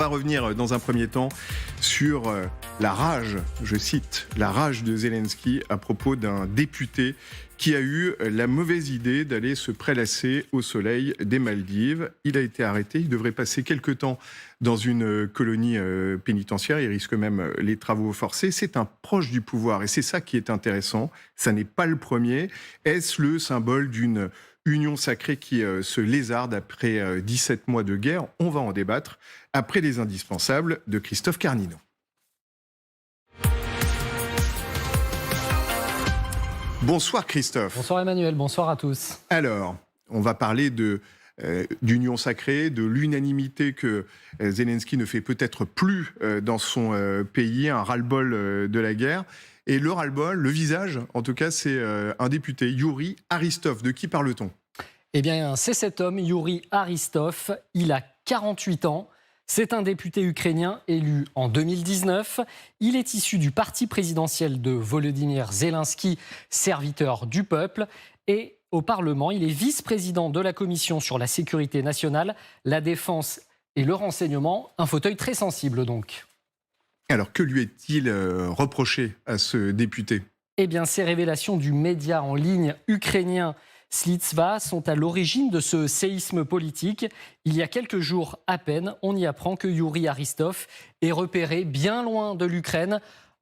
On va revenir dans un premier temps sur la rage, je cite, la rage de Zelensky à propos d'un député qui a eu la mauvaise idée d'aller se prélasser au soleil des Maldives. Il a été arrêté, il devrait passer quelque temps dans une colonie pénitentiaire, il risque même les travaux forcés. C'est un proche du pouvoir et c'est ça qui est intéressant, ça n'est pas le premier. Est-ce le symbole d'une union sacrée qui se lézarde après 17 mois de guerre? On va en débattre après les indispensables de Christophe Carnino. Bonsoir Christophe. Bonsoir Emmanuel, bonsoir à tous. Alors, on va parler d'union sacrée, de l'unanimité que Zelensky ne fait peut-être plus dans son pays, un ras-le-bol de la guerre. Et le ras-le-bol, le visage, en tout cas, c'est un député, Youri Aristov. De qui parle-t-on ? Eh bien, c'est cet homme, Youri Aristov. Il a 48 ans. C'est un député ukrainien élu en 2019. Il est issu du parti présidentiel de Volodymyr Zelensky, serviteur du peuple. Et au Parlement, il est vice-président de la Commission sur la sécurité nationale, la défense et le renseignement. Un fauteuil très sensible donc. Alors, que lui est-il reproché à ce député ? Eh bien, ces révélations du média en ligne ukrainien Slitva sont à l'origine de ce séisme politique. Il y a quelques jours à peine, on y apprend que Youri Aristov est repéré bien loin de l'Ukraine,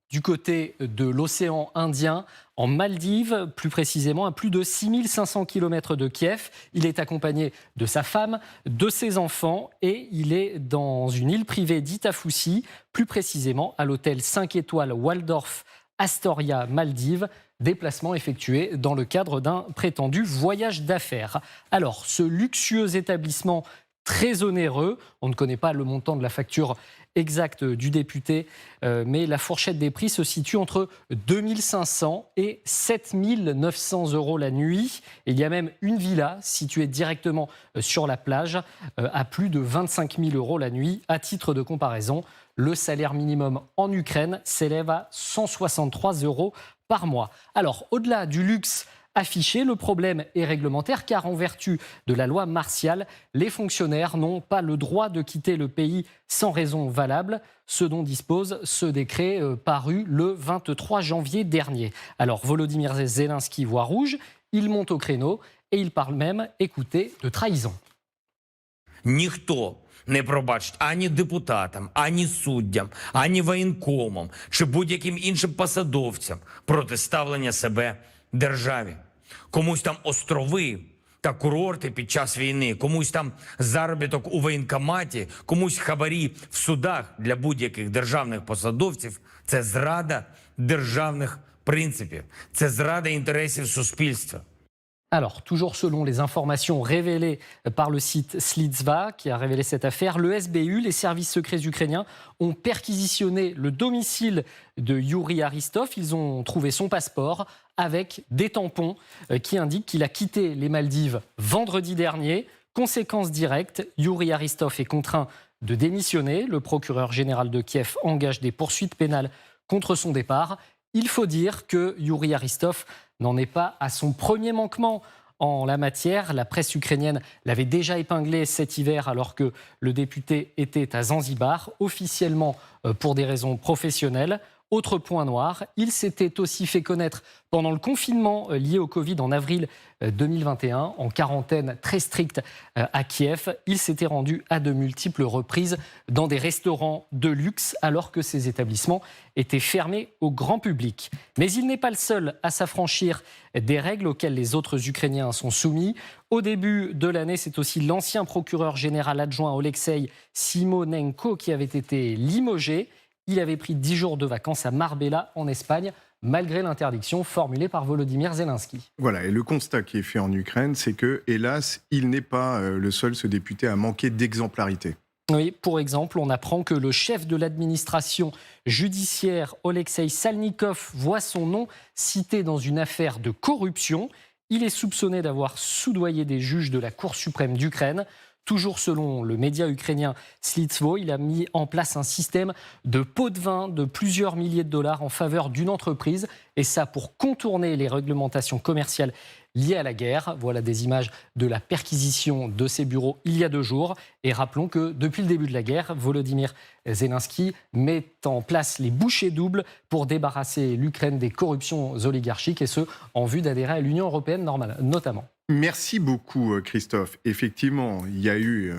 du côté de l'océan Indien, en Maldives, plus précisément à plus de 6500 km de Kiev. Il est accompagné de sa femme, de ses enfants et il est dans une île privée d'Itafoussi, plus précisément à l'hôtel 5 étoiles Waldorf Astoria Maldives, déplacement effectué dans le cadre d'un prétendu voyage d'affaires. Alors, ce luxueux établissement très onéreux, on ne connaît pas le montant de la facture exacte du député, mais la fourchette des prix se situe entre 2500 et 7900 € la nuit. Et il y a même une villa située directement sur la plage à plus de 25 000 € la nuit. À titre de comparaison, le salaire minimum en Ukraine s'élève à 163 € par mois. Alors, au-delà du luxe affiché, le problème est réglementaire car en vertu de la loi martiale, les fonctionnaires n'ont pas le droit de quitter le pays sans raison valable, ce dont dispose ce décret paru le 23 janvier dernier. Alors, Volodymyr Zelensky voit rouge, il monte au créneau et il parle même, écoutez, de trahison. Ніхто не пробачить ані депутатам, ані суддям, ані воєнкомам чи будь-яким іншим посадовцям протиставлення себе державі. Комусь там острови та курорти під час війни, комусь там заробіток у воєнкоматі, комусь хабарі в судах для будь-яких державних посадовців – це зрада державних принципів, це зрада інтересів суспільства. Alors, toujours selon les informations révélées par le site Slitva, qui a révélé cette affaire, le SBU, les services secrets ukrainiens, ont perquisitionné le domicile de Youri Aristov. Ils ont trouvé son passeport avec des tampons qui indiquent qu'il a quitté les Maldives vendredi dernier. Conséquence directe, Youri Aristov est contraint de démissionner. Le procureur général de Kiev engage des poursuites pénales contre son départ. Il faut dire que Youri Aristov n'en est pas à son premier manquement en la matière. La presse ukrainienne l'avait déjà épinglé cet hiver alors que le député était à Zanzibar, officiellement pour des raisons professionnelles. Autre point noir, il s'était aussi fait connaître pendant le confinement lié au Covid en avril 2021, en quarantaine très stricte à Kiev. Il s'était rendu à de multiples reprises dans des restaurants de luxe alors que ces établissements étaient fermés au grand public. Mais il n'est pas le seul à s'affranchir des règles auxquelles les autres Ukrainiens sont soumis. Au début de l'année, c'est aussi l'ancien procureur général adjoint Oleksiy Simonenko qui avait été limogé. Il avait pris 10 jours de vacances à Marbella, en Espagne, malgré l'interdiction formulée par Volodymyr Zelensky. Voilà, et le constat qui est fait en Ukraine, c'est que, hélas, il n'est pas le seul, ce député, à manquer d'exemplarité. Oui, pour exemple, on apprend que le chef de l'administration judiciaire, Oleksiy Salnikov, voit son nom cité dans une affaire de corruption. Il est soupçonné d'avoir soudoyé des juges de la Cour suprême d'Ukraine. Toujours selon le média ukrainien Slitvo, il a mis en place un système de pots de vin de plusieurs milliers de dollars en faveur d'une entreprise. Et ça pour contourner les réglementations commerciales liés à la guerre. Voilà des images de la perquisition de ces bureaux il y a 2 jours. Et rappelons que depuis le début de la guerre, Volodymyr Zelensky met en place les bouchées doubles pour débarrasser l'Ukraine des corruptions oligarchiques, et ce, en vue d'adhérer à l'Union européenne notamment. Merci beaucoup, Christophe. Effectivement, il y a eu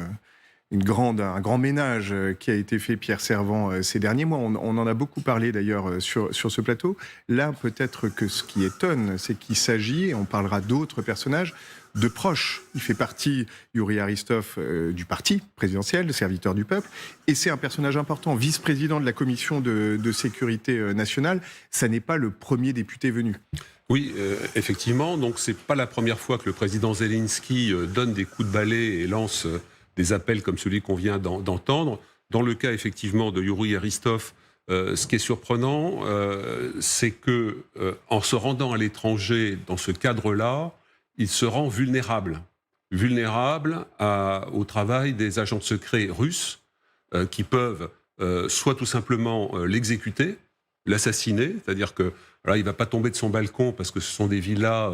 un grand ménage qui a été fait, Pierre Servan, ces derniers mois. On en a beaucoup parlé d'ailleurs sur ce plateau. Là, peut-être que ce qui étonne, c'est qu'il s'agit, et on parlera d'autres personnages, de proches. Il fait partie, Yuri Aristov, du parti présidentiel, serviteur du peuple, et c'est un personnage important, vice-président de la commission de sécurité nationale. Ça n'est pas le premier député venu. Oui, effectivement. Donc, c'est pas la première fois que le président Zelensky donne des coups de balai et lance des appels comme celui qu'on vient d'entendre. Dans le cas, effectivement, de Yuri Aristov, ce qui est surprenant, c'est que en se rendant à l'étranger dans ce cadre-là, il se rend vulnérable au travail des agents secrets russes qui peuvent soit tout simplement l'exécuter, l'assassiner, c'est-à-dire que voilà, il ne va pas tomber de son balcon parce que ce sont des villas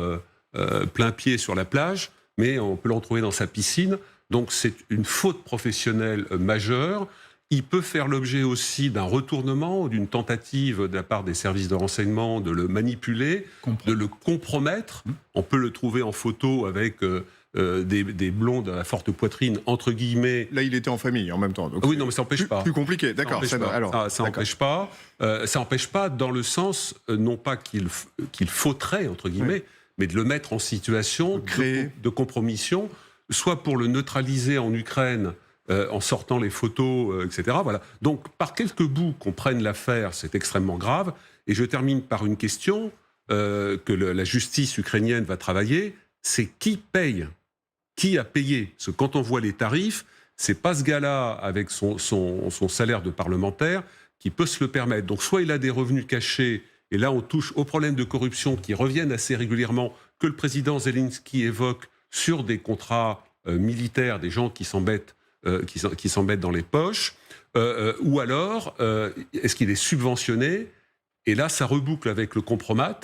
plein pied sur la plage, mais on peut le retrouver dans sa piscine. Donc c'est une faute professionnelle majeure. Il peut faire l'objet aussi d'un retournement ou d'une tentative de la part des services de renseignement de le manipuler, de le compromettre. On peut le trouver en photo avec des blondes à forte poitrine, entre guillemets. Là, il était en famille en même temps. Donc oui, non, mais ça n'empêche pas. Plus compliqué, d'accord. Ça n'empêche pas. Ça n'empêche pas dans le sens, non pas qu'il faudrait, entre guillemets, mais de le mettre en situation de compromission, soit pour le neutraliser en Ukraine, en sortant les photos, etc. Voilà. Donc, par quelques bouts qu'on prenne l'affaire, c'est extrêmement grave. Et je termine par une question que la justice ukrainienne va travailler, c'est qui paye ? Qui a payé ? Parce que quand on voit les tarifs, c'est pas ce gars-là, avec son salaire de parlementaire, qui peut se le permettre. Donc, soit il a des revenus cachés, et là, on touche aux problèmes de corruption qui reviennent assez régulièrement, que le président Zelensky évoque sur des contrats militaires, des gens qui s'embêtent dans les poches, ou alors, est-ce qu'il est subventionné ? Et là, ça reboucle avec le compromat.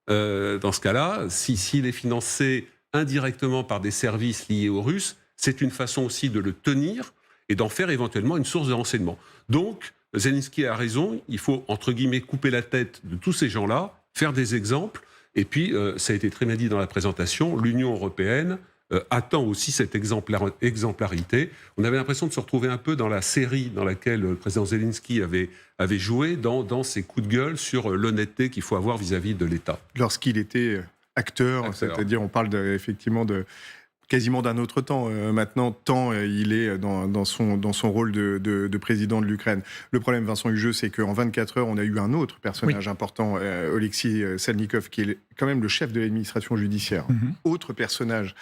Dans ce cas-là, s'il est financé indirectement par des services liés aux Russes, c'est une façon aussi de le tenir et d'en faire éventuellement une source de renseignement. Donc, Zelensky a raison, il faut, entre guillemets, couper la tête de tous ces gens-là, faire des exemples, et puis, ça a été très bien dit dans la présentation, l'Union européenne attend aussi cette exemplarité. On avait l'impression de se retrouver un peu dans la série dans laquelle le président Zelensky avait joué, dans ses coups de gueule sur l'honnêteté qu'il faut avoir vis-à-vis de l'État. Lorsqu'il était acteur. C'est-à-dire on parle effectivement quasiment d'un autre temps. Maintenant, tant il est dans son rôle de président de l'Ukraine. Le problème, Vincent Hugeux, c'est qu'en 24 heures, on a eu un autre personnage important, Oleksiy Salnikov, qui est quand même le chef de l'administration judiciaire. Autre personnage.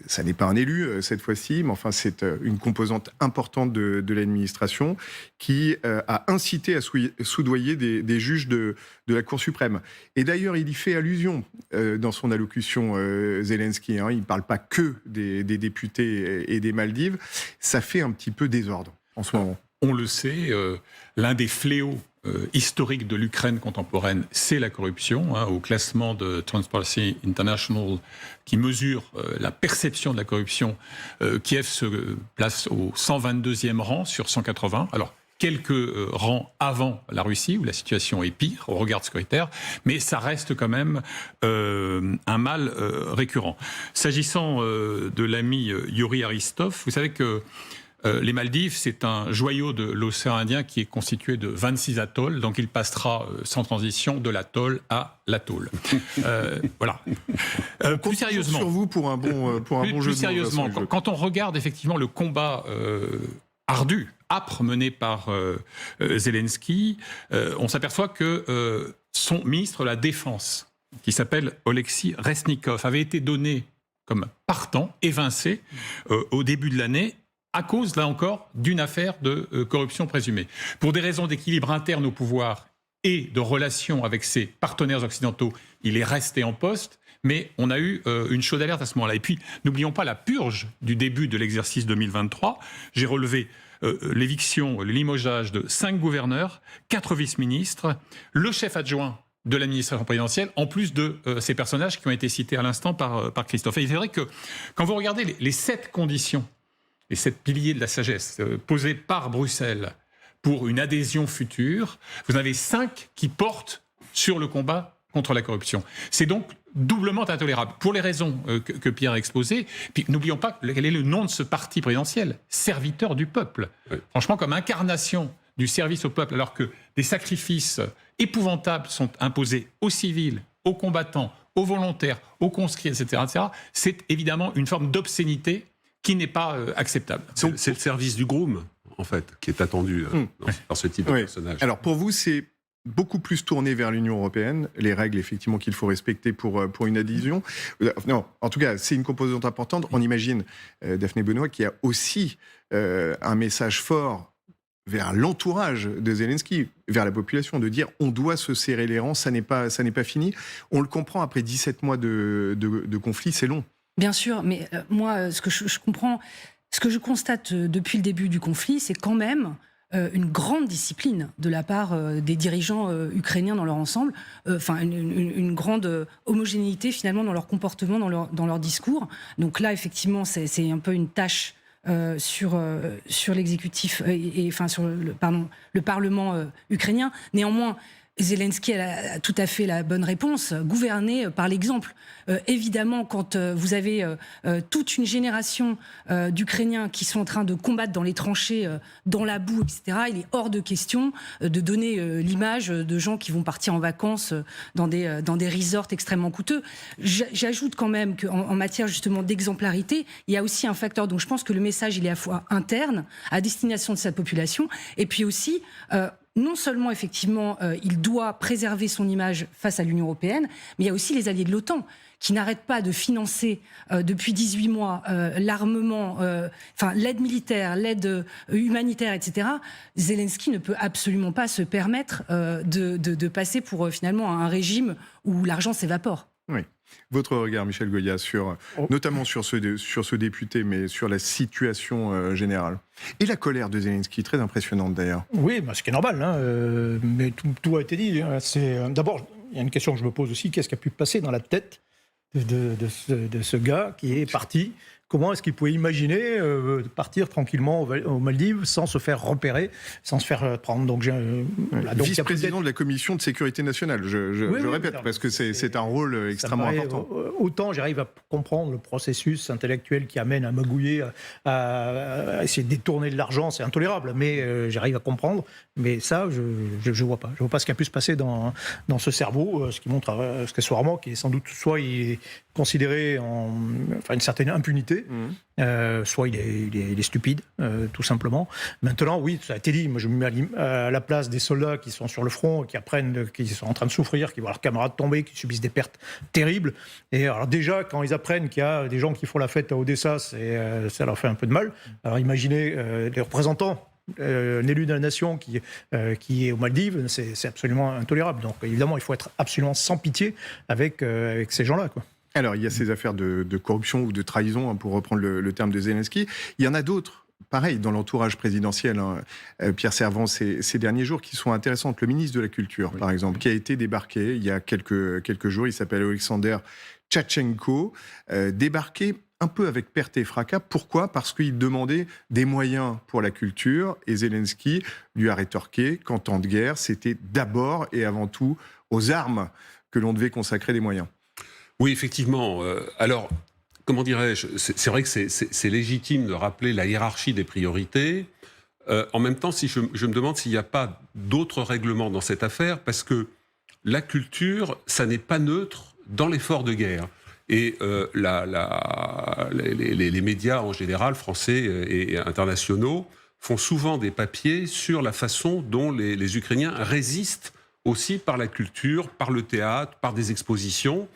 Ça n'est pas un élu cette fois-ci, mais enfin c'est une composante importante de l'administration qui a incité à soudoyer des juges de la Cour suprême. Et d'ailleurs, il y fait allusion dans son allocution, Zelensky. Il ne parle pas que des députés et des Maldives. Ça fait un petit peu désordre en ce moment. On le sait, l'un des fléaux historique de l'Ukraine contemporaine, c'est la corruption. Au classement de Transparency International, qui mesure la perception de la corruption, Kiev se place au 122e rang sur 180. Alors, quelques rangs avant la Russie, où la situation est pire au regard de ce critère, mais ça reste quand même un mal récurrent. S'agissant de l'ami Yuri Aristov, vous savez que les Maldives, c'est un joyau de l'océan Indien qui est constitué de 26 atolls, donc il passera sans transition de l'atoll à l'atoll. Voilà. Plus sérieusement, sur vous pour un bon jeu de mots. Plus sérieusement, quand on regarde effectivement le combat ardu, âpre mené par Zelensky, on s'aperçoit que son ministre de la Défense, qui s'appelle Oleksiy Reznikov, avait été donné comme partant, évincé au début de l'année, à cause, là encore, d'une affaire de corruption présumée. Pour des raisons d'équilibre interne au pouvoir et de relations avec ses partenaires occidentaux, il est resté en poste, mais on a eu une chaude alerte à ce moment-là. Et puis, n'oublions pas la purge du début de l'exercice 2023. J'ai relevé l'éviction, le limogeage de 5 gouverneurs, 4 vice-ministres, le chef adjoint de l'administration présidentielle, en plus de ces personnages qui ont été cités à l'instant par Christophe. Et c'est vrai que quand vous regardez les 7 conditions, les 7 piliers de la sagesse posés par Bruxelles pour une adhésion future, vous en avez 5 qui portent sur le combat contre la corruption. C'est donc doublement intolérable, pour les raisons que Pierre a exposées. Puis n'oublions pas quel est le nom de ce parti présidentiel, serviteur du peuple. Oui. Franchement, comme incarnation du service au peuple, alors que des sacrifices épouvantables sont imposés aux civils, aux combattants, aux volontaires, aux conscrits, etc., c'est évidemment une forme d'obscénité qui n'est pas acceptable. C'est le service du groom, en fait, qui est attendu par ce type de personnage. Alors pour vous, c'est beaucoup plus tourné vers l'Union européenne, les règles effectivement qu'il faut respecter pour une adhésion. Non, en tout cas, c'est une composante importante. On imagine Daphné Benoît qui a aussi un message fort vers l'entourage de Zelensky, vers la population, de dire on doit se serrer les rangs, ça n'est pas fini. On le comprend, après 17 mois de conflit, c'est long. Bien sûr, mais moi, ce que je comprends, ce que je constate depuis le début du conflit, c'est quand même une grande discipline de la part des dirigeants ukrainiens dans leur ensemble, une grande homogénéité finalement dans leur comportement, dans leur discours. Donc là, effectivement, c'est un peu une tâche sur l'exécutif sur le Parlement ukrainien. Néanmoins, Zelensky a tout à fait la bonne réponse, gouverner par l'exemple. Évidemment, quand vous avez toute une génération d'Ukrainiens qui sont en train de combattre dans les tranchées, dans la boue, etc., il est hors de question de donner l'image de gens qui vont partir en vacances dans des resorts extrêmement coûteux. J'ajoute quand même qu'en matière justement d'exemplarité, il y a aussi un facteur, donc je pense que le message, il est à la fois interne, à destination de cette population, et puis aussi... non seulement, effectivement, il doit préserver son image face à l'Union européenne, mais il y a aussi les alliés de l'OTAN qui n'arrêtent pas de financer depuis 18 mois l'armement, l'aide militaire, l'aide humanitaire, etc. Zelensky ne peut absolument pas se permettre de passer pour finalement un régime où l'argent s'évapore. Oui. Votre regard, Michel Goya, notamment sur ce député, mais sur la situation générale. Et la colère de Zelensky, très impressionnante d'ailleurs. Oui, ce qui est normal, mais tout a été dit. D'abord, il y a une question que je me pose aussi, qu'est-ce qui a pu passer dans la tête de ce gars qui est parti ? Comment est-ce qu'il pouvait imaginer partir tranquillement aux Maldives sans se faire repérer, sans se faire prendre donc, vice-président de la Commission de sécurité nationale, je répète, parce que c'est un rôle extrêmement important. Autant j'arrive à comprendre le processus intellectuel qui amène à magouiller, à essayer de détourner de l'argent, c'est intolérable, mais j'arrive à comprendre. Mais ça, je ne vois pas. Je ne vois pas ce qui a pu se passer dans ce cerveau, ce qui montre accessoirement qu'il est sans doute soit il est considéré une certaine impunité, soit il est stupide, tout simplement. Maintenant, oui, ça a été dit. Moi, je me mets à la place des soldats qui sont sur le front, qui sont en train de souffrir, qui voient leurs camarades tomber, qui subissent des pertes terribles. Et alors déjà, quand ils apprennent qu'il y a des gens qui font la fête à Odessa, ça leur fait un peu de mal. Alors imaginez les représentants. Un élu de la nation qui est aux Maldives, c'est absolument intolérable. Donc évidemment, il faut être absolument sans pitié avec ces gens-là, quoi. Alors, il y a ces affaires de corruption ou de trahison, pour reprendre le terme de Zelensky. Il y en a d'autres, pareil, dans l'entourage présidentiel, Pierre Servan, ces derniers jours, qui sont intéressantes. Le ministre de la Culture, par exemple, qui a été débarqué il y a quelques jours, il s'appelle Alexander Tchatchenko, débarqué un peu avec perte et fracas. Pourquoi ? Parce qu'il demandait des moyens pour la culture, et Zelensky lui a rétorqué qu'en temps de guerre, c'était d'abord et avant tout aux armes que l'on devait consacrer des moyens. Oui, effectivement. Alors, comment dirais-je ? C'est vrai que c'est légitime de rappeler la hiérarchie des priorités. En même temps, si je me demande s'il n'y a pas d'autres règlements dans cette affaire, parce que la culture, ça n'est pas neutre dans l'effort de guerre. Et les médias en général, français et internationaux, font souvent des papiers sur la façon dont les Ukrainiens résistent aussi par la culture, par le théâtre, par des expositions.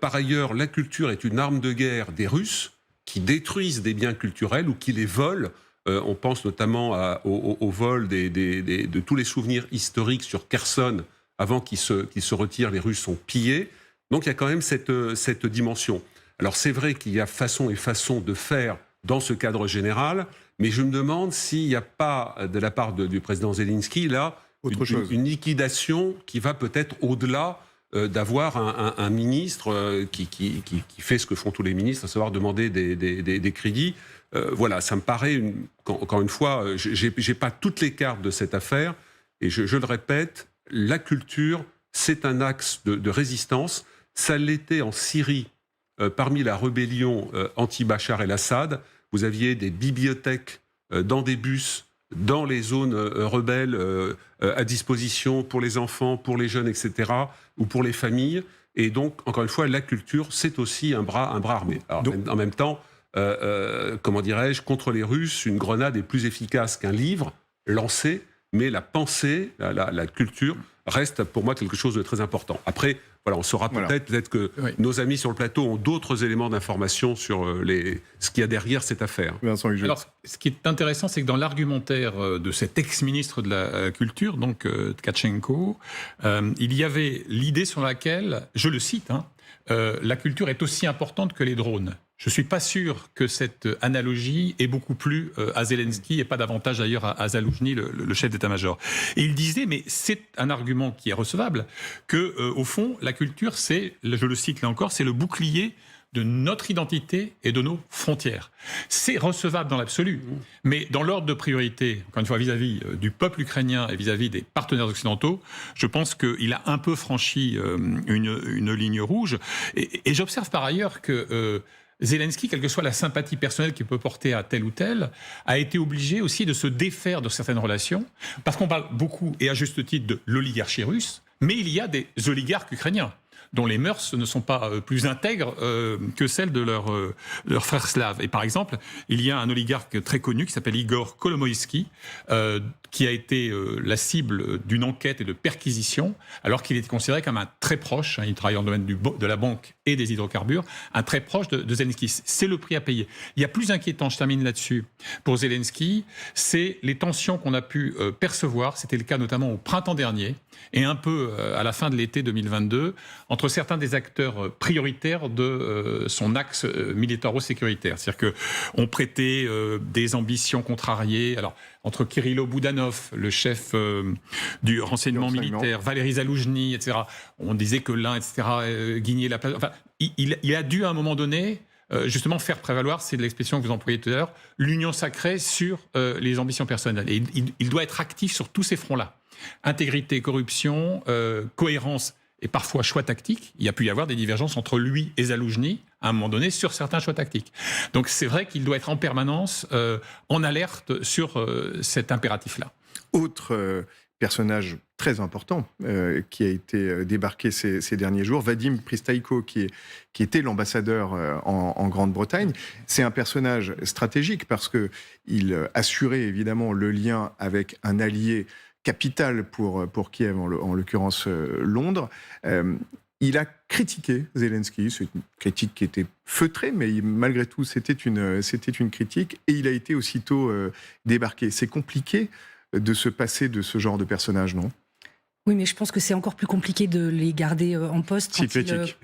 Par ailleurs, la culture est une arme de guerre des Russes qui détruisent des biens culturels ou qui les volent. On pense notamment au vol de tous les souvenirs historiques sur Kherson. Avant qu'ils se retirent, les Russes sont pillés. Donc il y a quand même cette dimension. Alors c'est vrai qu'il y a façon et façon de faire dans ce cadre général, mais je me demande s'il n'y a pas, de la part du président Zelensky, là, une liquidation qui va peut-être au-delà d'avoir un ministre qui fait ce que font tous les ministres, à savoir demander des crédits. Voilà, ça me paraît, encore une fois, j'ai pas toutes les cartes de cette affaire, et je le répète, la culture, c'est un axe de résistance. Ça l'était en Syrie, parmi la rébellion anti-Bachar el-Assad. Vous aviez des bibliothèques dans des bus, dans les zones rebelles, à disposition pour les enfants, pour les jeunes, etc., ou pour les familles. Et donc, encore une fois, la culture, c'est aussi un bras armé. Alors, en même temps, comment dirais-je, contre les Russes, une grenade est plus efficace qu'un livre lancé, mais la pensée, la culture reste pour moi quelque chose de très important. Après, voilà, on saura peut-être que nos amis sur le plateau ont d'autres éléments d'information sur ce qu'il y a derrière cette affaire. Alors, ce qui est intéressant, c'est que dans l'argumentaire de cet ex-ministre de la Culture, donc Tkachenko, il y avait l'idée sur laquelle, je le cite, la culture est aussi importante que les drones. Je ne suis pas sûr que cette analogie est beaucoup plus à Zelensky et pas davantage d'ailleurs à Zaloujny, le chef d'état-major. Et il disait, mais c'est un argument qui est recevable, que au fond, la culture, c'est, je le cite là encore, c'est le bouclier de notre identité et de nos frontières. C'est recevable dans l'absolu, mais dans l'ordre de priorité, encore une fois, vis-à-vis du peuple ukrainien et vis-à-vis des partenaires occidentaux, je pense qu'il a un peu franchi une ligne rouge. Et j'observe par ailleurs que Zelensky, quelle que soit la sympathie personnelle qu'il peut porter à tel ou tel, a été obligé aussi de se défaire de certaines relations, parce qu'on parle beaucoup, et à juste titre, de l'oligarchie russe, mais il y a des oligarques ukrainiens dont les mœurs ne sont pas plus intègres que celles de leurs frères slaves. Et par exemple, il y a un oligarque très connu qui s'appelle Igor Kolomoïski, qui a été la cible d'une enquête et de perquisition, alors qu'il était considéré comme un très proche, il travaille dans le domaine de la banque et des hydrocarbures, un très proche de Zelensky. C'est le prix à payer. Il y a plus inquiétant, je termine là-dessus, pour Zelensky, c'est les tensions qu'on a pu percevoir, c'était le cas notamment au printemps dernier, et un peu à la fin de l'été 2022, entre certains des acteurs prioritaires de son axe militaro-sécuritaire. C'est-à-dire qu'on prêtait des ambitions contrariées. Alors, entre Kirilo Boudanov, le chef du renseignement militaire, Valéry Zaloujny, etc., on disait que l'un, etc., guignait la place. Enfin, il a dû, à un moment donné, justement faire prévaloir, c'est l'expression que vous employez tout à l'heure, l'union sacrée sur les ambitions personnelles. Et il doit être actif sur tous ces fronts-là. Intégrité, corruption, cohérence et parfois choix tactiques. Il y a pu y avoir des divergences entre lui et Zaloujny à un moment donné sur certains choix tactiques. Donc c'est vrai qu'il doit être en permanence en alerte sur cet impératif-là. Autre personnage très important qui a été débarqué ces derniers jours, Vadim Pristaïko, qui était l'ambassadeur en Grande-Bretagne. C'est un personnage stratégique parce qu'il assurait évidemment le lien avec un allié capital pour Kiev, en l'occurrence Londres. Il a critiqué Zelensky, c'est une critique qui était feutrée, mais malgré tout, c'était une critique, et il a été aussitôt débarqué. C'est compliqué de se passer de ce genre de personnage, non ? Oui, mais je pense que c'est encore plus compliqué de les garder en poste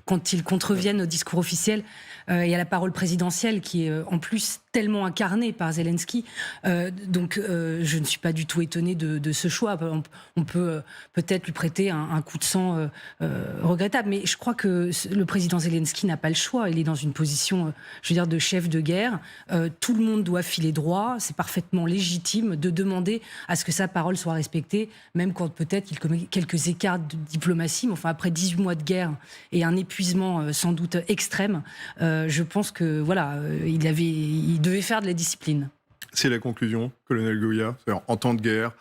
quand ils contreviennent au discours officiel et à la parole présidentielle qui est en plus tellement incarnée par Zelensky. Donc je ne suis pas du tout étonnée de ce choix. On peut peut-être lui prêter un coup de sang regrettable, mais je crois que le président Zelensky n'a pas le choix. Il est dans une position, je veux dire, de chef de guerre. Tout le monde doit filer droit. C'est parfaitement légitime de demander à ce que sa parole soit respectée, même quand peut-être il commet quelques écarts de diplomatie, mais enfin après 18 mois de guerre et un épuisement sans doute extrême, je pense que voilà, il devait faire de la discipline. C'est la conclusion, colonel Goya. En temps de guerre,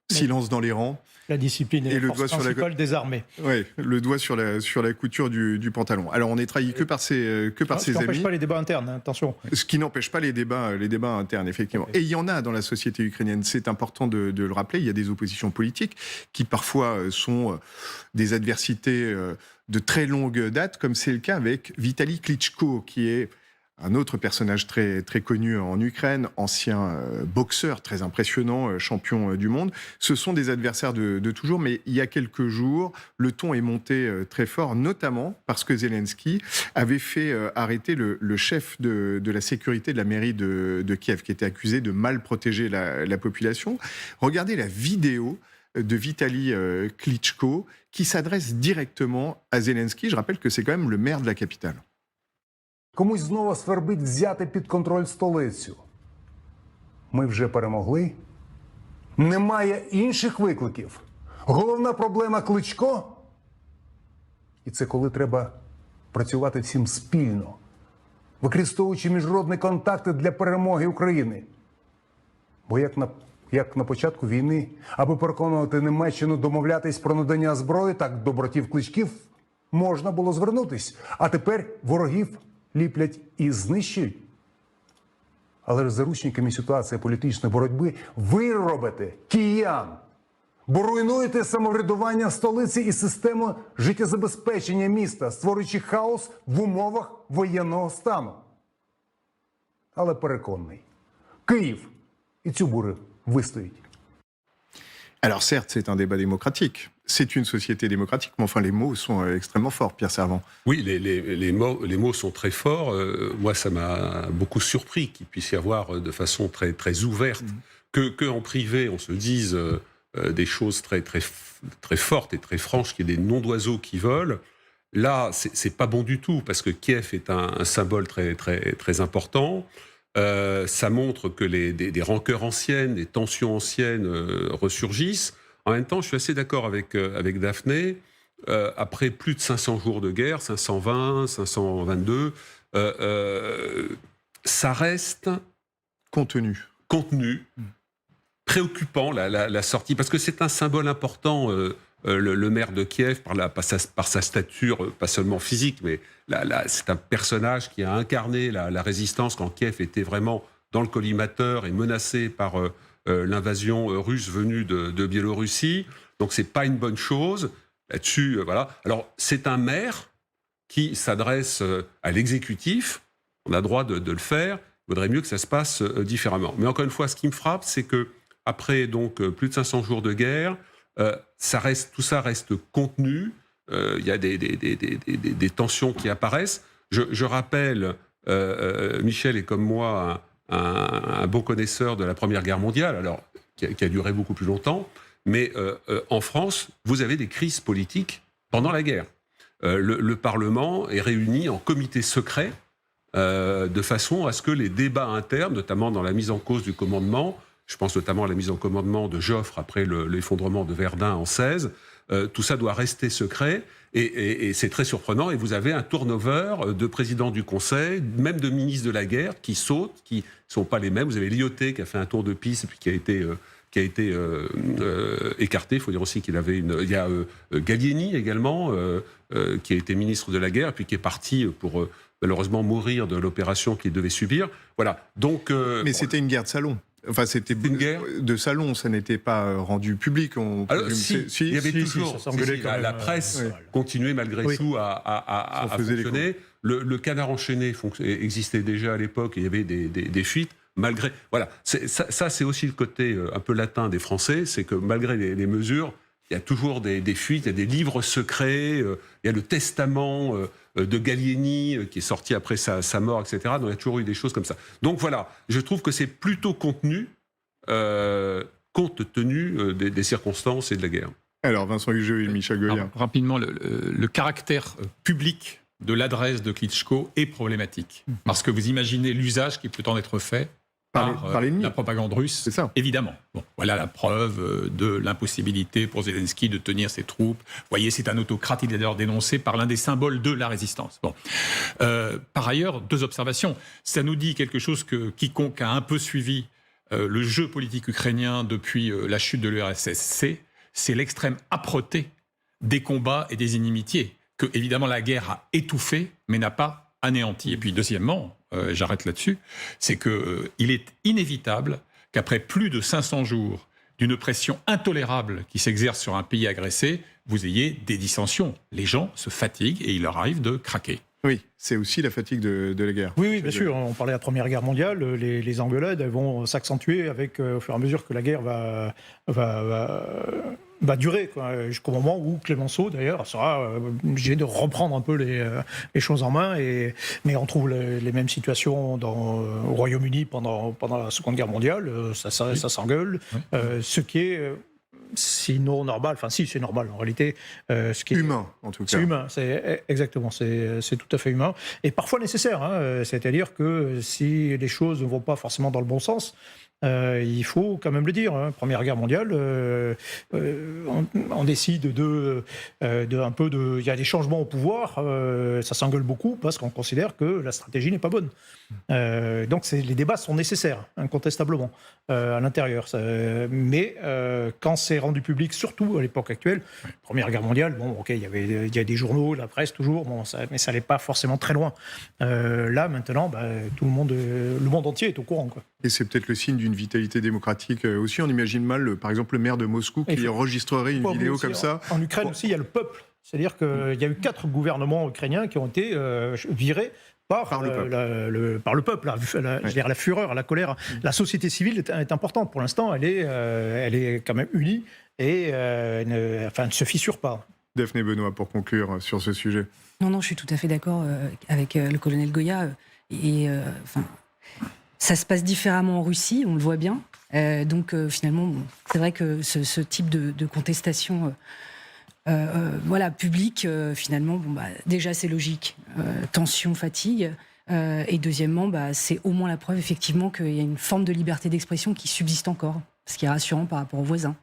silence dans les rangs. La discipline est la force principale des armées. Oui, le doigt sur la couture du pantalon. Alors on n'est trahi que par ses amis. Ce qui n'empêche pas les débats internes, attention. Ce qui n'empêche pas les débats internes, effectivement. Et il y en a dans la société ukrainienne, c'est important de le rappeler. Il y a des oppositions politiques qui parfois sont des adversités de très longue date, comme c'est le cas avec Vitali Klitschko, qui est un autre personnage très, très connu en Ukraine, ancien boxeur très impressionnant, champion du monde. Ce sont des adversaires de toujours, mais il y a quelques jours, le ton est monté très fort, notamment parce que Zelensky avait fait arrêter le chef de la sécurité de la mairie de Kiev, qui était accusé de mal protéger la population. Regardez la vidéo de Vitali Klitschko qui s'adresse directement à Zelensky. Je rappelle que c'est quand même le maire de la capitale. Комусь знову свербить взяти під контроль столицю. Ми вже перемогли. Немає інших викликів. Головна проблема Кличко – і це коли треба працювати всім спільно, використовуючи міжнародні контакти для перемоги України. Бо як на початку війни, аби переконувати Німеччину домовлятись про надання зброї, так до братів Кличків можна було звернутись. А тепер ворогів ліплять і знищують. Але ж заручниками ситуації політичної боротьби ви робите киян. Бо руйнуєте самоврядування столиці і систему життєзабезпечення міста, створюючи хаос в умовах воєнного стану. Але переконаний, Київ і цю бурю вистоїть. Alors certes, c'est un débat démocratique. C'est une société démocratique, mais enfin les mots sont extrêmement forts, Pierre Servan. Oui, les mots sont très forts. Moi, ça m'a beaucoup surpris qu'il puisse y avoir de façon très, très ouverte, que en privé, on se dise des choses très, très, très fortes et très franches, qu'il y ait des noms d'oiseaux qui volent. Là, c'est pas bon du tout, parce que Kiev est un symbole très, très, très important. Ça montre que des rancœurs anciennes, des tensions anciennes ressurgissent. En même temps, je suis assez d'accord avec Daphné. Après plus de 500 jours de guerre, 520, 522, ça reste... Contenu. Préoccupant, la sortie, parce que c'est un symbole important, le maire de Kiev, par sa stature, pas seulement physique, mais c'est un personnage qui a incarné la résistance quand Kiev était vraiment dans le collimateur et menacé par l'invasion russe venue de Biélorussie. Donc c'est pas une bonne chose. Là-dessus, voilà. Alors c'est un maire qui s'adresse à l'exécutif. On a le droit de le faire. Il vaudrait mieux que ça se passe différemment. Mais encore une fois, ce qui me frappe, c'est que après donc plus de 500 jours de guerre, tout ça reste contenu. Il y a des tensions qui apparaissent. Je rappelle, Michel est comme moi un bon connaisseur de la Première Guerre mondiale, alors qui a duré beaucoup plus longtemps, mais en France, vous avez des crises politiques pendant la guerre. Le Parlement est réuni en comité secret de façon à ce que les débats internes, notamment dans la mise en cause du commandement, je pense notamment à la mise en commandement de Joffre après l'effondrement de Verdun en 16, tout ça doit rester secret et c'est très surprenant. Et vous avez un turnover de présidents du Conseil, même de ministres de la guerre, qui sautent, qui ne sont pas les mêmes. Vous avez Lyoté qui a fait un tour de piste et puis qui a été écarté. Il faut dire aussi qu'il avait il y a Gallieni également, qui a été ministre de la guerre et puis qui est parti pour malheureusement mourir de l'opération qu'il devait subir. Voilà. Donc, mais c'était une guerre de salon. Enfin, c'était une guerre de salon, ça n'était pas rendu public. Alors, il y avait toujours. La presse continuait malgré tout à fonctionner. Le canard enchaîné existait déjà à l'époque et il y avait des fuites. Malgré. Voilà. Ça, c'est aussi le côté un peu latin des Français, c'est que malgré les mesures, il y a toujours des fuites, il y a des livres secrets, il y a le testament de Gallieni qui est sorti après sa mort, etc. Donc il y a toujours eu des choses comme ça. Donc voilà, je trouve que c'est plutôt contenu, compte tenu des circonstances et de la guerre. Alors Vincent Hugeux et Michel Goya. Rapidement, le caractère public de l'adresse de Klitschko est problématique. Parce que vous imaginez l'usage qui peut en être fait par la propagande russe, c'est ça. Évidemment. Bon, voilà la preuve de l'impossibilité pour Zelensky de tenir ses troupes. Vous voyez, c'est un autocrate, il est d'ailleurs dénoncé par l'un des symboles de la résistance. Bon. Par ailleurs, deux observations. Ça nous dit quelque chose que quiconque a un peu suivi le jeu politique ukrainien depuis la chute de l'URSS sait, c'est l'extrême âpreté des combats et des inimitiés que, évidemment, la guerre a étouffé, mais n'a pas anéanti. Et puis, deuxièmement, j'arrête là-dessus, c'est qu'il est inévitable qu'après plus de 500 jours d'une pression intolérable qui s'exerce sur un pays agressé, vous ayez des dissensions. Les gens se fatiguent et il leur arrive de craquer. Oui, c'est aussi la fatigue de la guerre. Oui, bien sûr. On parlait de la Première Guerre mondiale. Les engueulades elles vont s'accentuer au fur et à mesure que la guerre va durer, jusqu'au moment où Clémenceau, d'ailleurs, sera obligé de reprendre un peu les choses en main. Mais on trouve les mêmes situations au Royaume-Uni pendant la Seconde Guerre mondiale. Ça s'engueule. Ce qui est sinon normal. Enfin, si, c'est normal en réalité. Ce qui est Humain, en tout cas. C'est humain, exactement, c'est tout à fait humain. Et parfois nécessaire, hein, c'est-à-dire que si les choses ne vont pas forcément dans le bon sens, il faut quand même le dire. Hein. Première Guerre mondiale, on décide il y a des changements au pouvoir, ça s'engueule beaucoup parce qu'on considère que la stratégie n'est pas bonne. Donc les débats sont nécessaires, incontestablement, à l'intérieur. Mais quand c'est rendu public, surtout à l'époque actuelle, Première Guerre mondiale, bon, ok, il y a des journaux, la presse toujours, mais ça n'allait pas forcément très loin. Là, maintenant, tout le monde entier est au courant, quoi. Et c'est peut-être le signe d'une vitalité démocratique aussi. On imagine mal, par exemple, le maire de Moscou qui enregistrerait une vidéo comme ça. En Ukraine aussi, il y a le peuple. C'est-à-dire qu'il y a eu 4 gouvernements ukrainiens qui ont été virés par le peuple. Je veux dire, la fureur, la colère. La société civile est importante. Pour l'instant, elle est quand même unie et ne se fissure pas. Daphné Benoît, pour conclure sur ce sujet. Non, je suis tout à fait d'accord avec le colonel Goya. Ça se passe différemment en Russie, on le voit bien. Donc finalement, c'est vrai que ce type de contestation publique, finalement, déjà c'est logique. Tension, fatigue. Et deuxièmement, c'est au moins la preuve effectivement qu'il y a une forme de liberté d'expression qui subsiste encore, ce qui est rassurant par rapport aux voisins.